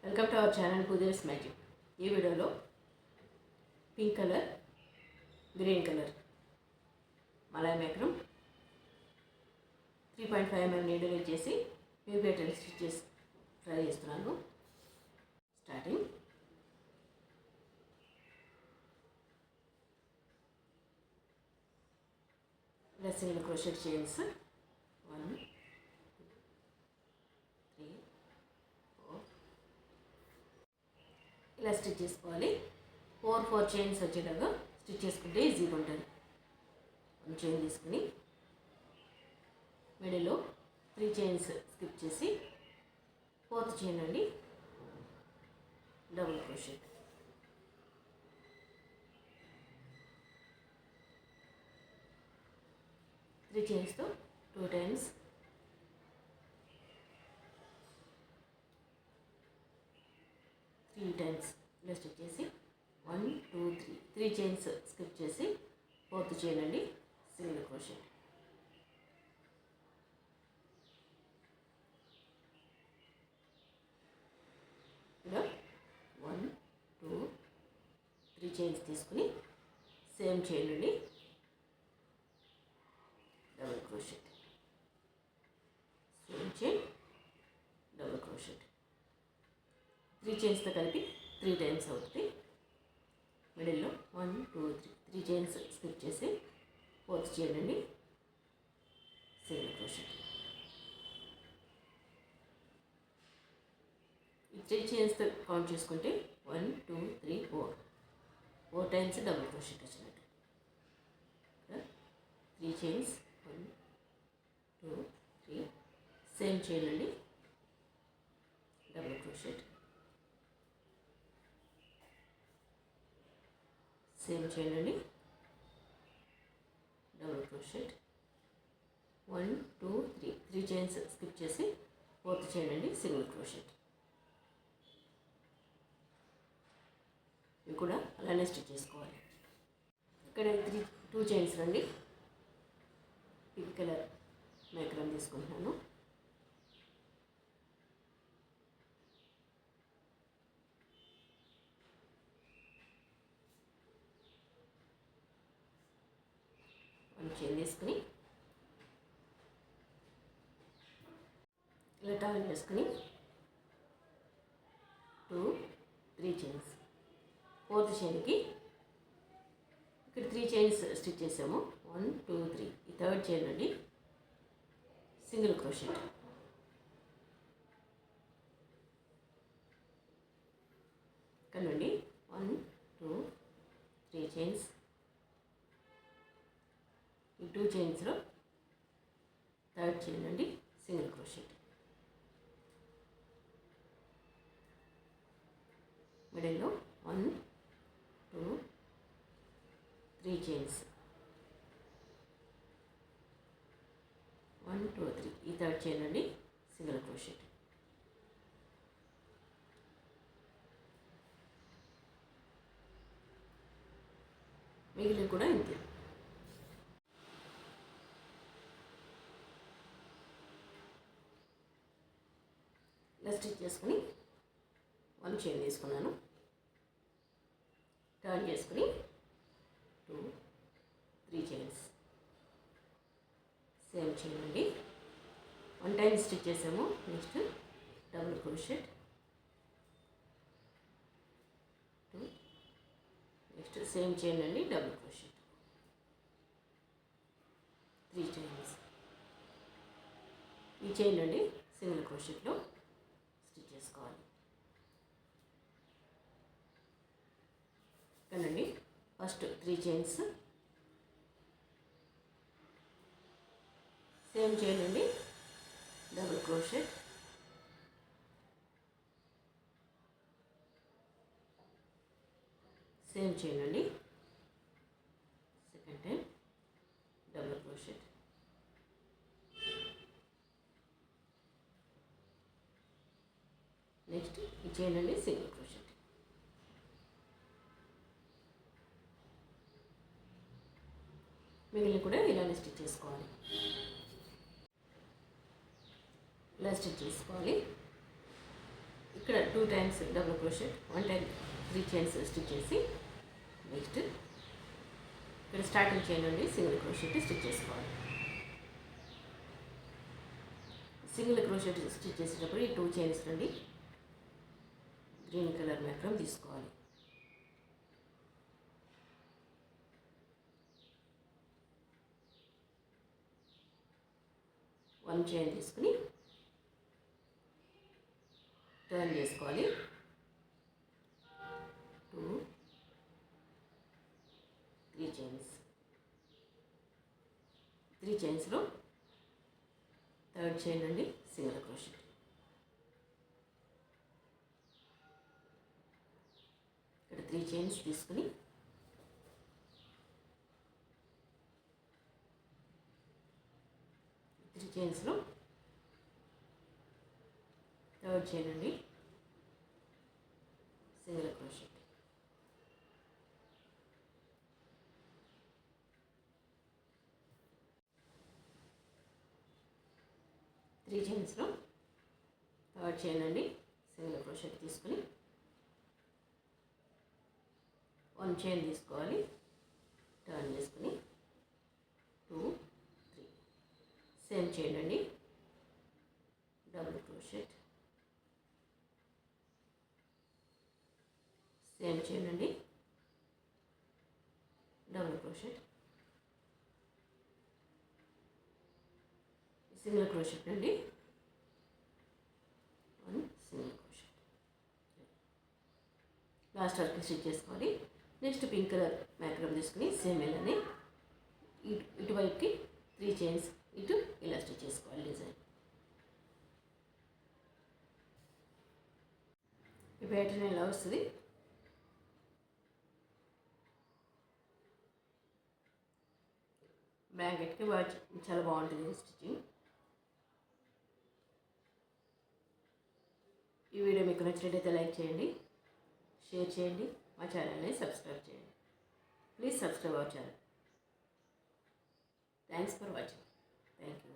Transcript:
Welcome to our channel Pooja's magic. ఈ వీడియోలో pink colour, green colour మలాయ్ మేకరం 3.5 mm నీడలు చేసి ప్యూబేటల్ స్టిచెస్ ట్రై చేస్తున్నాను. స్టార్టింగ్ ఇలా సింగిల్ క్రోషెట్ చైన్స్ 1 3 4 ఇలా స్టిచ్ చేసుకోవాలి. 4 చైన్స్ వచ్చేలాగా స్టిచ్ చేసుకుంటే ఈజీగా ఉంటుంది. 1 చైన్ తీసుకుని మిడిల్లో 3 చైన్స్ స్కిప్ చేసి 4th చైన్ అండి డబుల్ క్రోషెట్. త్రీ చైన్స్తో 2 times ఇలా స్టిచ్ చేసి 1 2 3 చైన్స్ స్కిప్ చేసి 4th చైన్ అండి సింగిల్ క్రోషెట్. ఇలా 1 2 3 చైన్స్ తీసుకుని సేమ్ చైన్ అండి double crochet, same chain double crochet. 3 చైన్స్తో కలిపి 3 times అవుతుంది. మిడిల్లో 1 2 3 చైన్స్ స్కిప్ చేసి 4th చైన్ అండి సింగిల్ క్రోషెట్. ఈ 3 చైన్స్తో కౌంట్ చేసుకుంటే 1 2 3 4 times డబుల్ క్రోషెట్ వచ్చినట్టు. 3 చైన్స్ 1 2 3 సేమ్ చైన్ అండి డబుల్ క్రోషెట్, సేమ్ చైన్ అండి డబుల్ క్రోషెట్. 1 2 3 చైన్స్ స్కిప్ చేసి 4th చైన్ అండి సింగిల్ క్రోషెట్. ఇవి కూడా అలానే స్టిచ్ చేసుకోవాలి. ఇక్కడ 2 చైన్స్ రండి పింక్ కలర్ మేకరం తీసుకుంటున్నాను. చైన్ తీసుకుని ఇలా టర్న్ చేసుకుని 2 3 చైన్స్ 4th చైన్కి ఇక్కడ 3 చైన్స్ స్టిచ్ చేసాము. 1 2 3 ఈ 3rd చైన్ అండి సింగిల్ క్రోషెట్. ఇక్కడ నుండి 1 2 3 చైన్స్, ఈ 2 చైన్స్లో 3rd చైన్ అండి సింగిల్ క్రోషెట్. మిడిల్లో 1 2 3 చైన్స్, 1 2 3 ఈ 3rd చైన్ అండి సింగిల్ క్రోషెట్. మిగిలిన కూడా ఇంతే. ఇలా స్టిచ్ చేసుకుని 1 చైన్ తీసుకున్నాను. టర్న్ చేసుకుని 2 3 చైన్స్, సేమ్ చైన్ అండి 1 time స్టిచ్ చేసాము. Next double crochet 2, next same chain అండి డబుల్ క్రోషెట్. 3 చైన్స్, ఈ చైన్ అండి సింగిల్ క్రోషెట్లో స్టిచ్ చేసుకోవాలి. కానండి ఫస్ట్ 3 చైన్స్, సేమ్ చైన్ అండి డబుల్ క్రోషెట్, సేమ్ చైన్ అండి second time double crochet, next ఈ చైన్ అండి సింగిల్ క్రోషెట్. మిగిలిన కూడా ఇలానే స్టిచ్ చేసుకోవాలి. ఇలా స్టిచ్ చేసుకోవాలి. ఇక్కడ 2 times double crochet, 1 time 3 chains stitch చేసి నెక్స్ట్ ఇక్కడ స్టార్టింగ్ చైన్ నుండి సింగిల్ క్రోషెట్ స్టిచ్ చేసుకోవాలి. సింగిల్ క్రోషెట్ స్టిచ్ చేసేటప్పుడు ఈ 2 చైన్స్ నుండి గ్రీన్ కలర్ మ్యాక్రమ్ తీసుకోవాలి. వన్ చైన్ తీసుకుని టర్న్ చేసుకోవాలి. 2 3 చైన్స్, 3 చైన్స్లో థర్డ్ చైన్ నుండి సింగిల్ క్రోషెట్. ఇక్కడ 3 చైన్స్ తీసుకుని చైన్స్లో థర్డ్ చైన్ నుండి సింగిల్ క్రోషెట్. త్రీ చైన్స్లో థర్డ్ చైన్ నుండి సింగిల్ క్రోషెట్ తీసుకుని 1 చైన్ తీసుకోవాలి, టర్న్ చేసుకుని 2 3 సేమ్ చైన్ అండి, డబుల్ క్రోషెట్, సేమ్ చైన్ అండి, డబుల్ క్రోషెట్, సింగిల్ క్రోషెట్ అండి, 1 సింగిల్ క్రోషెట్. లాస్ట్ వరకు స్టిచ్ చేసుకోవాలి. నెక్స్ట్ పింక్ కలర్ మ్యాక్రమ్ తీసుకుని సేమ్ ఇలానే ఇటువైపుకి 3 చైన్స్ ఇటు ఇలా స్టిచ్ చేసుకోవాలి డిజైన్. ఈ ప్యాటర్న్ ఇలా వస్తుంది. బ్లాంకెట్కి చాలా బాగుంటుంది స్టిచ్చింగ్. ఈ వీడియో మీకు నచ్చినట్లయితే లైక్ చేయండి, షేర్ చేయండి, మా ఛానల్ని సబ్స్క్రైబ్ చేయండి. Please subscribe our channel. Thanks for watching. Thank you.